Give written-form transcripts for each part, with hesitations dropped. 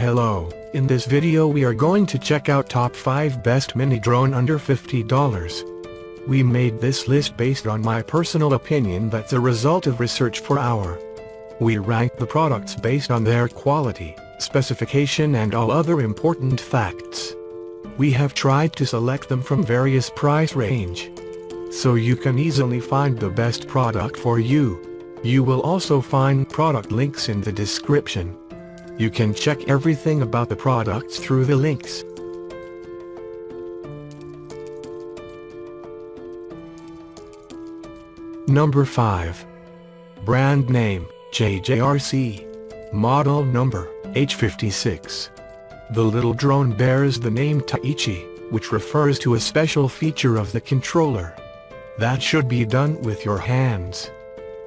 Hello, in this video we are going to check out top 5 best mini drone under $50. We made this list based on my personal opinion that's a result of research for our. We ranked the products based on their quality, specification and all other important facts. We have tried to select them from various price range, so you can easily find the best product for you. You will also find product links in the description. You can check everything about the products through the links. Number 5. Brand name, JJRC. Model number, H56. The little drone bears the name Taiichi, which refers to a special feature of the controller that should be done with your hands.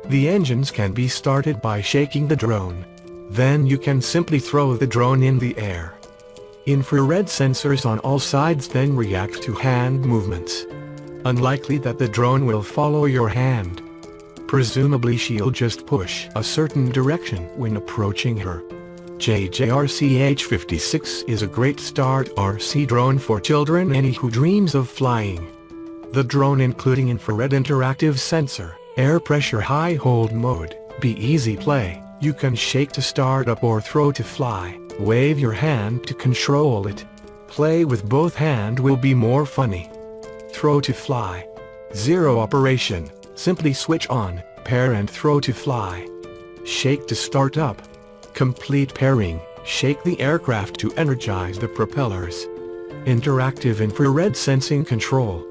The engines can be started by shaking the drone. Then you can simply throw the drone in the air. Infrared sensors on all sides then react to hand movements. Unlikely that the drone will follow your hand. Presumably she'll just push a certain direction when approaching her. JJRC H56 is a great start RC drone for children any who dreams of flying. The drone including infrared interactive sensor, air pressure high hold mode, be easy play. You can shake to start up or throw to fly, wave your hand to control it. Play with both hand will be more funny. Throw to fly. Zero operation, simply switch on, pair and throw to fly. Shake to start up. Complete pairing, shake the aircraft to energize the propellers. Interactive infrared sensing control.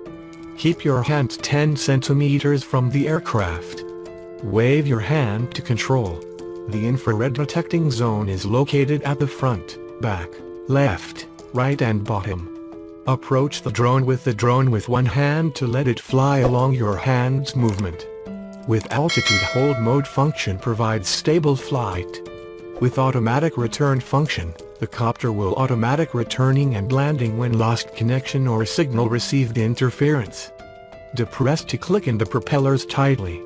Keep your hand 10 centimeters from the aircraft. Wave your hand to control. The infrared detecting zone is located at the front, back, left, right and bottom. Approach the drone with one hand to let it fly along your hand's movement. With altitude hold mode function provides stable flight. With automatic return function, the copter will automatic returning and landing when lost connection or signal received interference. Depress to click in the propellers tightly.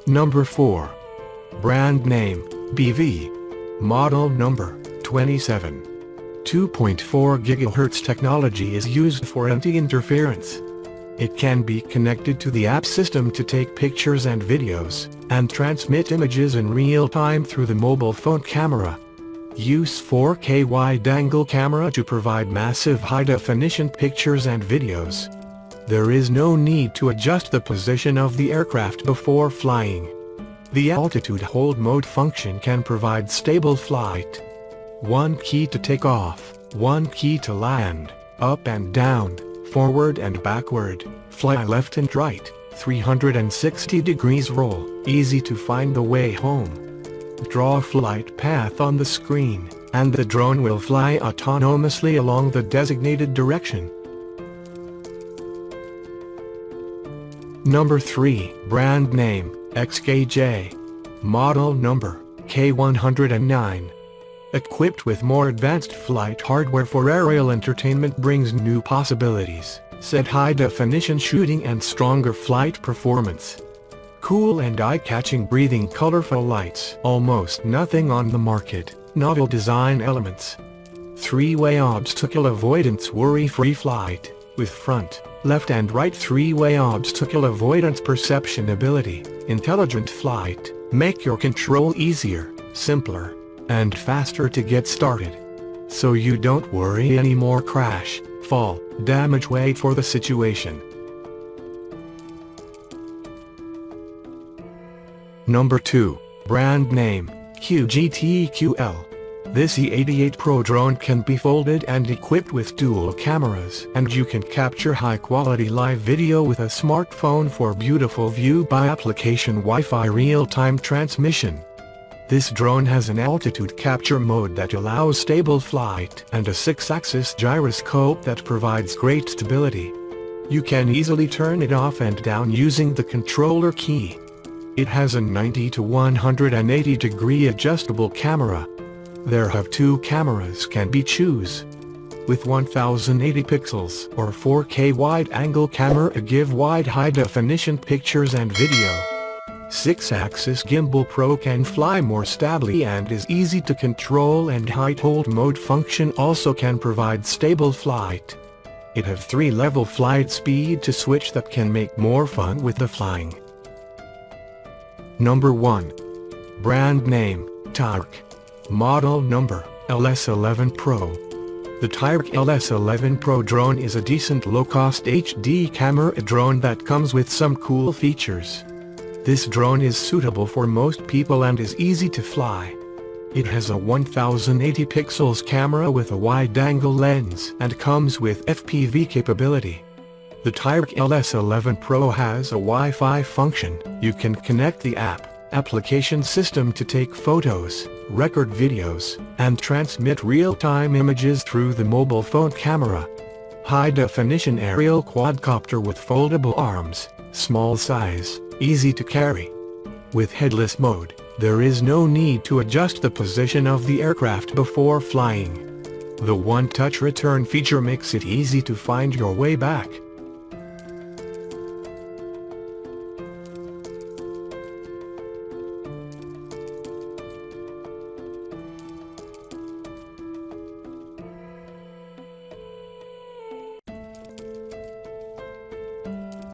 Number 4. Brand name, BV. Model number, 27. 2.4 GHz technology is used for anti-interference. It can be connected to the app system to take pictures and videos, and transmit images in real time through the mobile phone camera. Use 4K wide-angle camera to provide massive high-definition pictures and videos. There is no need to adjust the position of the aircraft before flying. The altitude hold mode function can provide stable flight. One key to take off, one key to land, up and down, forward and backward, fly left and right, 360 degrees roll, easy to find the way home. Draw a flight path on the screen, and the drone will fly autonomously along the designated direction. Number 3. Brand name, XKJ. Model number, K109. Equipped with more advanced flight hardware for aerial entertainment brings new possibilities, said high-definition shooting and stronger flight performance. Cool and eye-catching breathing colorful lights. Almost nothing on the market, novel design elements. 3-way obstacle avoidance worry-free flight, with front, left and right 3-way obstacle avoidance perception ability. Intelligent flight, make your control easier, simpler, and faster to get started. So you don't worry anymore crash, fall, damage wait for the situation. Number 2. Brand name, QGTQL. This E88 Pro drone can be folded and equipped with dual cameras, and you can capture high-quality live video with a smartphone for beautiful view by application Wi-Fi real-time transmission. This drone has an altitude capture mode that allows stable flight and a 6-axis gyroscope that provides great stability. You can easily turn it off and down using the controller key. It has a 90 to 180 degree adjustable camera. There have 2 cameras can be choose. With 1080 pixels or 4K wide-angle camera give wide high-definition pictures and video. 6-axis Gimbal Pro can fly more stably and is easy to control, and height hold mode function also can provide stable flight. It have 3-level flight speed to switch that can make more fun with the flying. Number 1. Brand name, Tyriq. Model number, LS11 Pro. The Tyriq LS11 Pro drone is a decent low-cost HD camera drone that comes with some cool features. This drone is suitable for most people and is easy to fly. It has a 1080 pixels camera with a wide-angle lens and comes with FPV capability. The Tyriq LS11 Pro has a Wi-Fi function. You can connect the application system to take photos, record videos, and transmit real-time images through the mobile phone camera. High-definition aerial quadcopter with foldable arms, small size, easy to carry. With headless mode, there is no need to adjust the position of the aircraft before flying. The one-touch return feature makes it easy to find your way back.